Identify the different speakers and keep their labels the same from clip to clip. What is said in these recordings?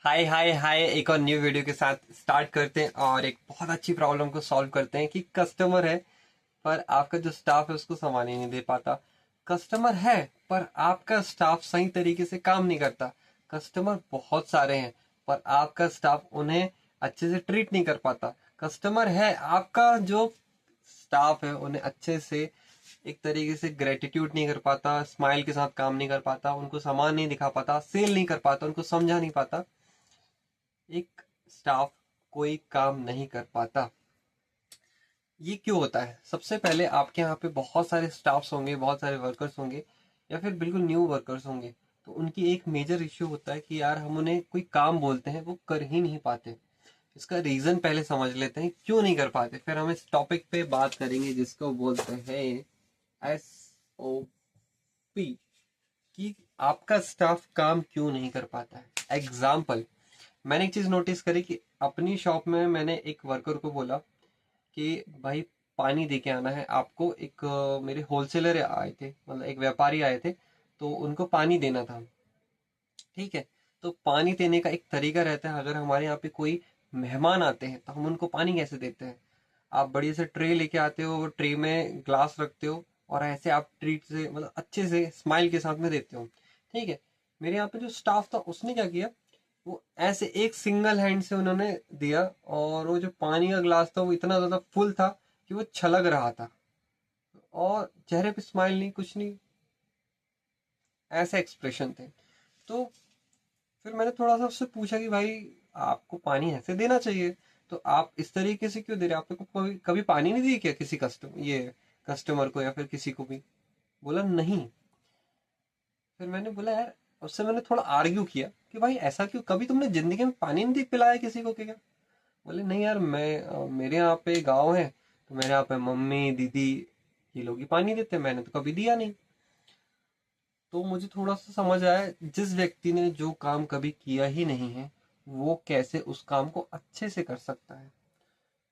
Speaker 1: हाय हाय हाय, एक और new video के साथ स्टार्ट करते हैं और एक बहुत अच्छी प्रॉब्लम को सॉल्व करते हैं कि कस्टमर है पर आपका जो स्टाफ है उसको सामान ही नहीं दे पाता। कस्टमर है पर आपका स्टाफ सही तरीके से काम नहीं करता। कस्टमर बहुत सारे हैं पर आपका स्टाफ उन्हें अच्छे से ट्रीट नहीं कर पाता। कस्टमर है, आपका जो स्टाफ है उन्हें अच्छे से एक तरीके से ग्रेटिट्यूड नहीं कर पाता, स्माइल के साथ काम नहीं कर पाता, उनको सामान नहीं दिखा पाता, सेल नहीं कर पाता, उनको समझा नहीं पाता। एक स्टाफ कोई काम नहीं कर पाता। ये क्यों होता है? सबसे पहले आपके यहाँ पे बहुत सारे स्टाफ्स होंगे, बहुत सारे वर्कर्स होंगे या फिर बिल्कुल न्यू वर्कर्स होंगे, तो उनकी एक मेजर इश्यू होता है कि यार हम उन्हें कोई काम बोलते हैं वो कर ही नहीं पाते। इसका रीजन पहले समझ लेते हैं क्यों नहीं कर पाते, फिर हम इस टॉपिक पे बात करेंगे जिसको बोलते हैं SOP, कि आपका स्टाफ काम क्यों नहीं कर पाता है। एग्जाम्पल, मैंने एक चीज नोटिस करी कि अपनी शॉप में मैंने एक वर्कर को बोला कि भाई पानी दे के आना है आपको। एक मेरे होलसेलर आए थे, मतलब एक व्यापारी आए थे, तो उनको पानी देना था। ठीक है, तो पानी देने का एक तरीका रहता है। अगर हमारे यहाँ पे कोई मेहमान आते हैं तो हम उनको पानी कैसे देते हैं? आप बढ़िया से ट्रे लेके आते हो, वो ट्रे में ग्लास रखते हो और ऐसे आप ट्रीट से, मतलब अच्छे से स्माइल के साथ में देते हो। ठीक है, मेरे यहाँ पे जो स्टाफ था उसने क्या किया, वो ऐसे एक सिंगल हैंड से उन्होंने दिया और वो जो पानी का ग्लास था वो इतना ज्यादा फुल था कि वो छलक रहा था और चेहरे पे स्माइल नहीं, कुछ नहीं, ऐसे एक्सप्रेशन थे। तो फिर मैंने थोड़ा सा उससे पूछा कि भाई आपको पानी ऐसे देना चाहिए, तो आप इस तरीके से क्यों दे रहे हैं? आपने को कभी कभी पानी नहीं दी क्या किसी कस्टमर को या फिर किसी को भी? बोला नहीं। फिर मैंने बोला यार, उससे मैंने थोड़ा आर्ग्यू किया कि भाई ऐसा क्यों, कभी तुमने जिंदगी में पानी नहीं पिलाया किसी को क्या? बोले नहीं यार, मेरे यहाँ पे गाँव है तो मेरे यहाँ पे मम्मी दीदी ये लोग ही पानी देते हैं, मैंने तो कभी दिया नहीं। तो मुझे थोड़ा सा समझ आया, जिस व्यक्ति ने जो काम कभी किया ही नहीं है वो कैसे उस काम को अच्छे से कर सकता है।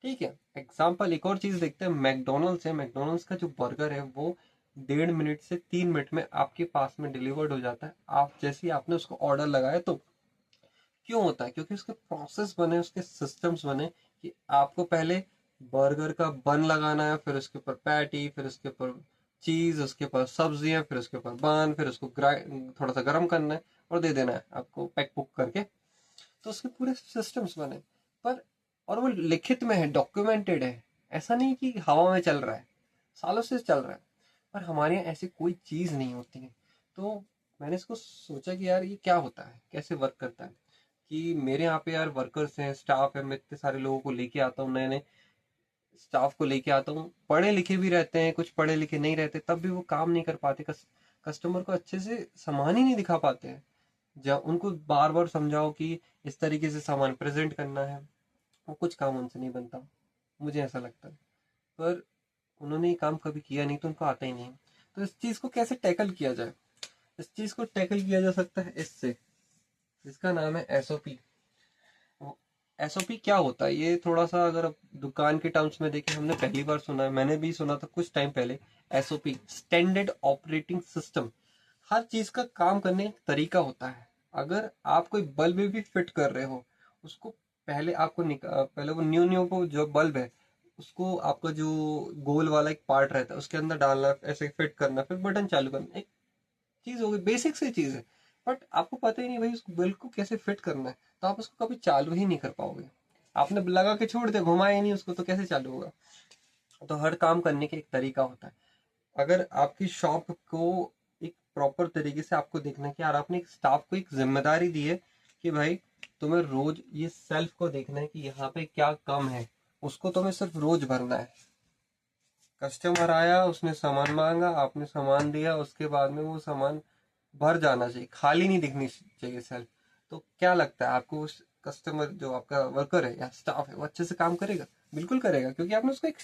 Speaker 1: ठीक है, एग्जाम्पल एक और चीज देखते हैं। मैकडोनल्ड्स है, मैकडोनल्ड्स का जो बर्गर है वो 1.5 मिनट से 3 मिनट में आपके पास में डिलीवर्ड हो जाता है, आप जैसे ही आपने उसको ऑर्डर लगाया तो। क्यों होता है? क्योंकि उसके प्रोसेस बने, उसके सिस्टम्स बने कि आपको पहले बर्गर का बन लगाना है, फिर उसके ऊपर पैटी, फिर उसके ऊपर चीज, उसके ऊपर सब्जियां, फिर उसके ऊपर बन, फिर उसको थोड़ा सा गर्म करना है और दे देना है आपको पैक पुक करके। तो उसके पूरे सिस्टम्स बने, पर और वो लिखित में है, डॉक्यूमेंटेड है। ऐसा नहीं कि हवा में चल रहा है, सालों से चल रहा है। पर हमारे यहाँ ऐसी कोई चीज नहीं होती है। तो मैंने इसको सोचा कि यार ये क्या होता है, कैसे वर्क करता है। कि मेरे यहाँ पे यार वर्कर्स हैं, स्टाफ है, मैं इतने सारे लोगों को लेके आता हूँ, नए नए स्टाफ को लेके आता हूँ, पढ़े लिखे भी रहते हैं, कुछ पढ़े लिखे नहीं रहते, तब भी वो काम नहीं कर पाते। कस्टमर को अच्छे से सामान ही नहीं दिखा पाते हैं। जब उनको बार बार समझाओ कि इस तरीके से सामान प्रेजेंट करना है, वो कुछ काम उनसे नहीं बनता, मुझे ऐसा लगता है। पर उन्होंने ये काम कभी किया नहीं तो उनको आता ही नहीं। तो इस चीज को कैसे टैकल किया जाए? इस चीज को टैकल किया जा सकता है इससे, इसका नाम है SOP। SOP क्या होता है, ये थोड़ा सा अगर आप दुकान के टर्म्स में देखें, हमने पहली बार सुना है, मैंने भी सुना था कुछ टाइम पहले। SOP standard operating system. हर चीज का काम करने का तरीका होता है। अगर आप कोई बल्ब भी फिट कर रहे हो, उसको पहले आपको पहले वो न्यू न्यू को जो बल्ब है उसको आपका जो गोल वाला एक पार्ट रहता है उसके अंदर डालना, ऐसे फिट करना, फिर बटन चालू करना। एक चीज हो गई, बेसिक सी चीज है। बट आपको पता ही नहीं भाई उसको बिल्कुल को कैसे फिट करना है, तो आप उसको कभी चालू ही नहीं कर पाओगे। आपने लगा के छोड़ दिया, घुमाया ही नहीं उसको, तो कैसे चालू होगा? तो हर काम करने का एक तरीका होता है। अगर आपकी शॉप को एक प्रॉपर तरीके से आपको देखना है कि यार आपने एक स्टाफ को एक जिम्मेदारी दी है कि भाई तुम्हें रोज ये सेल्फ को देखना है कि यहाँ पे क्या कम है, उसको तुम्हें सिर्फ रोज भरना है। कस्टमर आया, उसने सामान मांगा, आपने सामान दिया, उसके बाद में वो सामान भर जाना चाहिए, खाली नहीं दिखनी चाहिए सेल्फ। तो क्या लगता है आपको, उस कस्टमर जो आपका वर्कर है या स्टाफ है वो अच्छे से काम करेगा? बिल्कुल करेगा, क्योंकि आपने उसको एक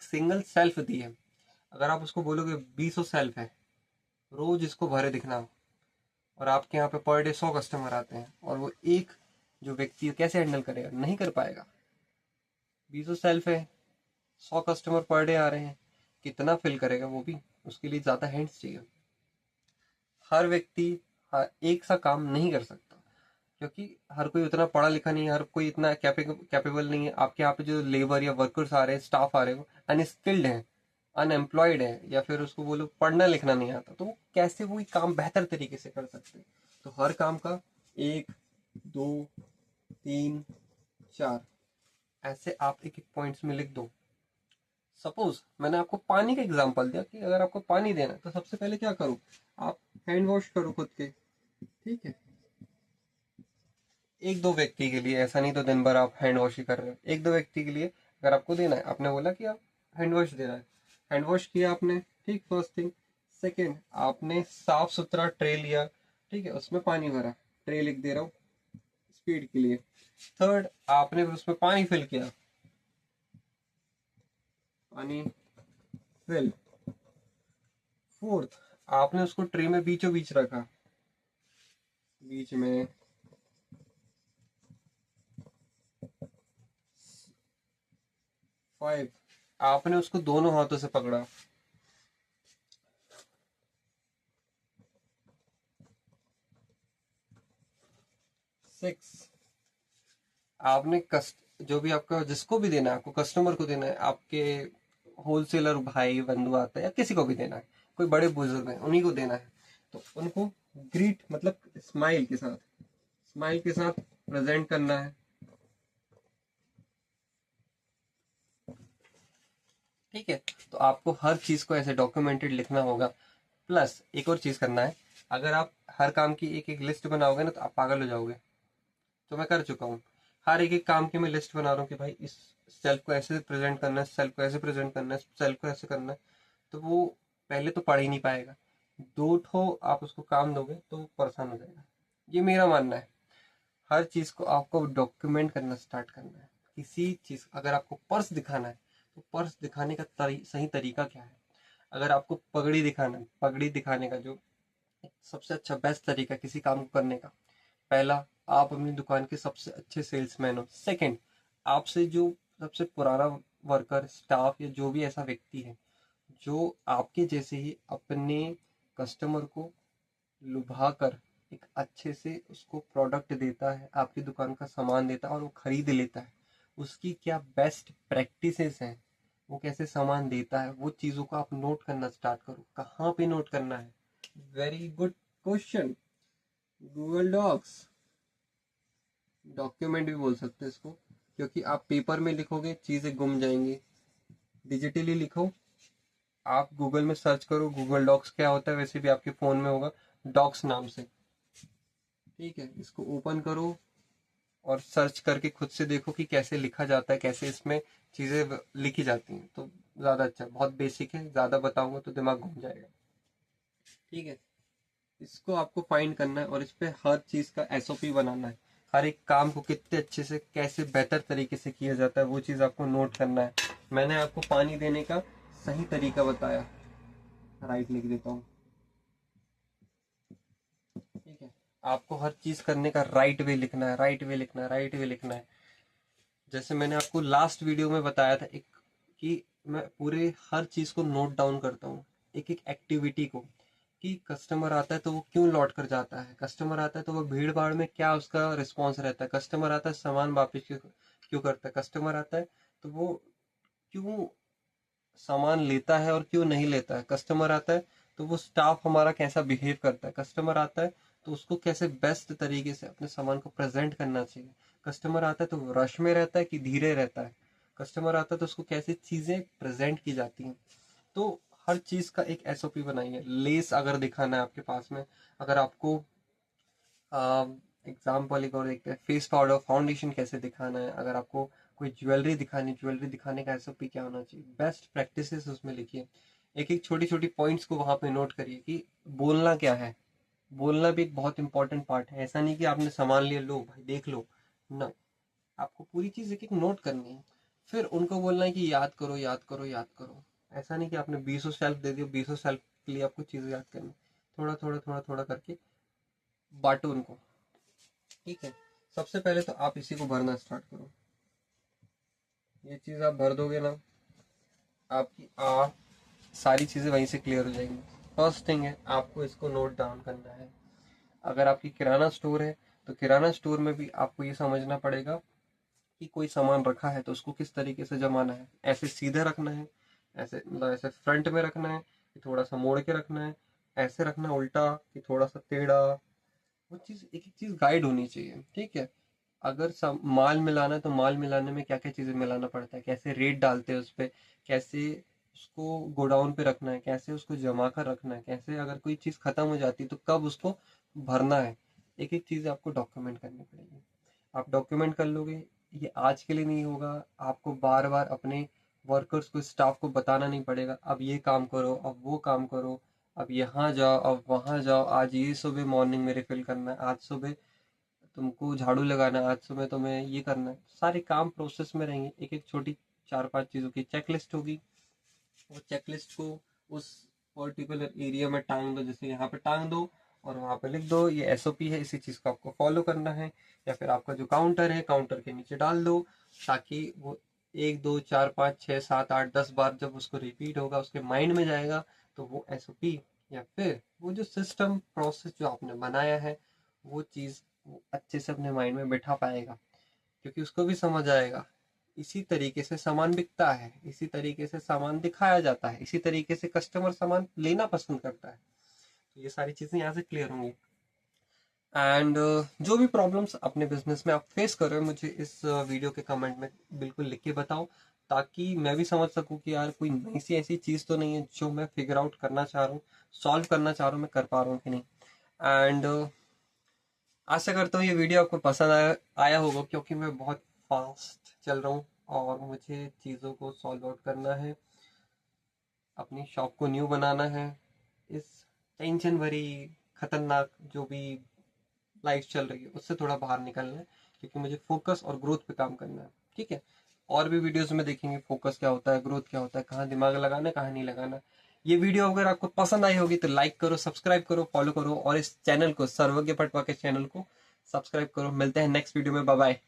Speaker 1: सिंगल सेल्फ दी है। अगर आप उसको बोलोगे 20 सेल्फ है, रोज इसको भरे दिखना, और आपके यहाँ पे पर डे 100 कस्टमर आते हैं, और वो एक जो व्यक्ति है कैसे हैंडल करेगा? नहीं कर पाएगा। 20 सेल्फ है, 100 कस्टमर पर डे आ रहे हैं, कितना फिल करेगा वो भी? उसके लिए ज्यादा हैंड्स चाहिए। हर व्यक्ति एक सा काम नहीं कर सकता, क्योंकि हर कोई उतना पढ़ा लिखा नहीं है, हर कोई इतना कैपेबल नहीं है। आपके यहाँ पे जो लेबर या वर्कर्स आ रहे हैं, स्टाफ आ रहे हैं, वो अनस्किल्ड हैं, अनएम्प्लॉयड है, या फिर उसको बोलो पढ़ना लिखना नहीं आता, तो वो कैसे वही काम बेहतर तरीके से कर सकते हैं। तो हर काम का 1, 2, 3, 4 ऐसे आप एक एक पॉइंट्स में लिख दो। सपोज मैंने आपको पानी का एग्जांपल दिया कि अगर आपको पानी देना है तो सबसे पहले क्या करो, आप हैंड वॉश करो खुद के। ठीक है, एक दो व्यक्ति के लिए, ऐसा नहीं तो दिन भर आप हैंड वॉश ही कर रहे हो। एक दो व्यक्ति के लिए अगर आपको देना है, आपने बोला कि आप हैंड वॉश देना है, हैंड वॉश किया आपने, ठीक, फर्स्ट थिंग। सेकेंड, आपने साफ सुथरा ट्रे लिया, ठीक है, उसमें पानी भरा, ट्रे लिख दे रहा हूँ स्पीड के लिए। थर्ड, आपने उसमें पानी फिल किया, पानी फिल। फोर्थ, आपने उसको ट्रे में बीचों बीच रखा, बीच में। 5, आपने उसको दोनों हाथों से पकड़ा। 6, आपने जो भी आपका, जिसको भी देना है, आपको कस्टमर को देना है, आपके होलसेलर भाई बंधु आता है या किसी को भी देना है, कोई बड़े बुजुर्ग हैं उन्हीं को देना है, तो उनको ग्रीट मतलब स्माइल के साथ प्रेजेंट करना है। ठीक है, तो आपको हर चीज को ऐसे डॉक्यूमेंटेड लिखना होगा। प्लस एक और चीज करना है, अगर आप हर काम की एक एक लिस्ट बनाओगे ना तो आप पागल हो जाओगे। तो मैं कर चुका हूँ, हर एक एक काम की मैं लिस्ट बना रहा हूँ कि भाई इस सेल्फ को ऐसे प्रेजेंट करना है, सेल्फ को ऐसे प्रेजेंट करना है, सेल्फ को ऐसे करना है। तो वो पहले तो पढ़ ही नहीं पाएगा, दो ठो आप उसको काम दोगे तो वो परेशान हो जाएगा। ये मेरा मानना है। हर चीज को आपको डॉक्यूमेंट करना स्टार्ट करना है। किसी चीज, अगर आपको पर्स दिखाना है तो पर्स दिखाने का सही तरीका क्या है। अगर आपको पगड़ी दिखाना है, पगड़ी दिखाने का जो सबसे अच्छा बेस्ट तरीका किसी काम को करने का, पहला, आप अपनी दुकान के सबसे अच्छे सेल्समैन हो। सेकंड, आपसे जो सबसे पुराना वर्कर, स्टाफ या जो भी ऐसा व्यक्ति है जो आपके जैसे ही अपने कस्टमर को लुभा कर एक अच्छे से उसको प्रोडक्ट देता है, आपकी दुकान का सामान देता है और वो खरीद लेता है, उसकी क्या बेस्ट प्रैक्टिसेस हैं, वो कैसे सामान देता है, वो चीज़ों को आप नोट करना स्टार्ट करो। कहाँ पे नोट करना है? Very good question. Google docs, document भी बोल सकते हैं इसको, क्योंकि आप पेपर में लिखोगे चीज़ें गुम जाएंगी। डिजिटली लिखो, आप गूगल में सर्च करो गूगल डॉक्स क्या होता है, वैसे भी आपके फ़ोन में होगा डॉक्स नाम से। ठीक है, इसको ओपन करो और सर्च करके खुद से देखो कि कैसे लिखा जाता है, कैसे इसमें चीज़ें लिखी जाती हैं, तो ज़्यादा अच्छा। बहुत बेसिक है, ज़्यादा बताऊंगा तो दिमाग घूम जाएगा। ठीक है, इसको आपको फाइंड करना है और इस पे हर चीज़ का एसओपी बनाना है। हर एक काम को कितने अच्छे से, कैसे बेहतर तरीके से किया जाता है, वो चीज़ आपको नोट करना है। मैंने आपको पानी देने का सही तरीका बताया, राइट लिख देता हूँ। ठीक है, आपको हर चीज़ करने का राइट वे लिखना है, राइट वे लिखना है, राइट वे लिखना है। जैसे मैंने आपको लास्ट वीडियो में बताया था एक, कि मैं पूरे हर चीज़ को नोट डाउन करता हूँ, एक एक एक्टिविटी को, कि कस्टमर आता है तो वो क्यों लौट कर जाता है, कस्टमर आता है तो वो भीड़ भाड़ में क्या उसका रिस्पॉन्स रहता है, कस्टमर आता है सामान वापस क्यों क्यों करता है, कस्टमर आता है तो वो क्यों सामान लेता है और क्यों नहीं लेता है, कस्टमर आता है तो वो स्टाफ हमारा कैसा बिहेव करता है, कस्टमर आता है तो उसको कैसे बेस्ट तरीके से अपने सामान को प्रेजेंट करना चाहिए, कस्टमर आता है तो वो रश में रहता है कि धीरे रहता है, कस्टमर आता है तो उसको कैसे चीज़ें प्रेजेंट की जाती हैं। तो हर चीज़ का एक एसओपी बनाइए। लेस अगर दिखाना है आपके पास में, अगर आपको एग्जाम्पल एक और देखते हैं, फेस पाउडर फाउंडेशन कैसे दिखाना है, अगर आपको कोई ज्वेलरी दिखानी, ज्वेलरी दिखाने का एसओपी क्या होना चाहिए, बेस्ट प्रैक्टिसेस उसमें लिखिए। एक एक छोटी छोटी पॉइंट्स को वहां पे नोट करिए कि बोलना क्या है। बोलना भी एक बहुत इंपॉर्टेंट पार्ट है। ऐसा नहीं कि आपने सामान लिया, लो भाई देख लो, ना, आपको पूरी चीज एक एक नोट करनी है। फिर उनको बोलना है कि याद करो, याद करो, याद करो। ऐसा नहीं कि आपने 20 सेल्फ दे दिया, 20 सेल्फ के लिए आपको चीजें याद करनी, थोड़ा थोड़ा थोड़ा थोड़ा करके बांटो उनको। ठीक है, सबसे पहले तो आप इसी को भरना स्टार्ट करो। ये चीज आप भर दोगे ना, आपकी सारी चीजें वहीं से क्लियर हो जाएंगी। फर्स्ट थिंग है, आपको इसको नोट डाउन करना है। अगर आपकी किराना स्टोर है तो किराना स्टोर में भी आपको ये समझना पड़ेगा कि कोई सामान रखा है तो उसको किस तरीके से जमाना है। ऐसे सीधे रखना है, ऐसे मतलब ऐसे फ्रंट में रखना है कि थोड़ा सा मोड़ के रखना है, ऐसे रखना है उल्टा कि थोड़ा सा टेढ़ा। वो चीज़ एक एक चीज़ गाइड होनी चाहिए, ठीक है। अगर सब माल मिलाना है तो माल मिलाने में क्या क्या चीज़ें मिलाना पड़ता है, कैसे रेट डालते हैं उस पर, कैसे उसको गोडाउन पे रखना है, कैसे उसको जमा कर रखना है, कैसे अगर कोई चीज़ खत्म हो जाती है तो कब उसको भरना है। एक एक चीज़ आपको डॉक्यूमेंट करनी पड़ेगी। आप डॉक्यूमेंट कर लोगे, ये आज के लिए नहीं होगा, आपको बार बार अपने वर्कर्स को, स्टाफ को बताना नहीं पड़ेगा अब ये काम करो, अब वो काम करो, अब यहाँ जाओ, अब वहाँ जाओ, आज ये सुबह मॉर्निंग में रिफिल करना है, आज सुबह तुमको झाड़ू लगाना है, आज सुबह तुम्हें ये करना है। सारे काम प्रोसेस में रहेंगे, एक एक छोटी 4-5 चीज़ों की चेकलिस्ट होगी। वो चेकलिस्ट को उस पर्टिकुलर एरिया में टांग दो, जैसे यहाँ पे टांग दो और वहाँ पे लिख दो ये एसओपी है, इसी चीज़ को आपको फॉलो करना है। या फिर आपका जो काउंटर है, काउंटर के नीचे डाल दो, ताकि वो 1 2 4 5 6 7 8 10 बार जब उसको रिपीट होगा, उसके माइंड में जाएगा, तो वो एसओपी या फिर वो जो सिस्टम प्रोसेस जो आपने बनाया है, वो चीज़ वो अच्छे से अपने माइंड में बिठा पाएगा। क्योंकि उसको भी समझ आएगा इसी तरीके से सामान बिकता है, इसी तरीके से सामान दिखाया जाता है, इसी तरीके से कस्टमर सामान लेना पसंद करता है। तो ये सारी चीज़ें यहाँ से क्लियर होंगी। एंड जो भी प्रॉब्लम्स अपने बिजनेस में आप फेस कर रहे हो, मुझे इस वीडियो के कमेंट में बिल्कुल लिख के बताओ, ताकि मैं भी समझ सकूं कि यार कोई नई सी ऐसी चीज़ तो नहीं है जो मैं फिगर आउट करना चाह रहा हूँ, सॉल्व करना चाह रहा हूँ, मैं कर पा रहा हूँ कि नहीं। एंड आशा करता हूँ ये वीडियो आपको पसंद आया होगा, क्योंकि मैं बहुत फास्ट चल रहा हूँ और मुझे चीज़ों को सॉल्व आउट करना है, अपनी शॉप को न्यू बनाना है, इस टेंशन भरी खतरनाक जो भी लाइफ चल रही है उससे थोड़ा बाहर निकलना है, क्योंकि मुझे फोकस और ग्रोथ पे काम करना है, ठीक है। और भी वीडियोस में देखेंगे फोकस क्या होता है, ग्रोथ क्या होता है, कहाँ दिमाग लगाना है, कहाँ नहीं लगाना। ये वीडियो अगर आपको पसंद आई होगी तो लाइक करो, सब्सक्राइब करो, फॉलो करो, और इस चैनल को, सर्वज्ञ पटवा के चैनल को सब्सक्राइब करो। मिलते हैं नेक्स्ट वीडियो में, बाय बाय।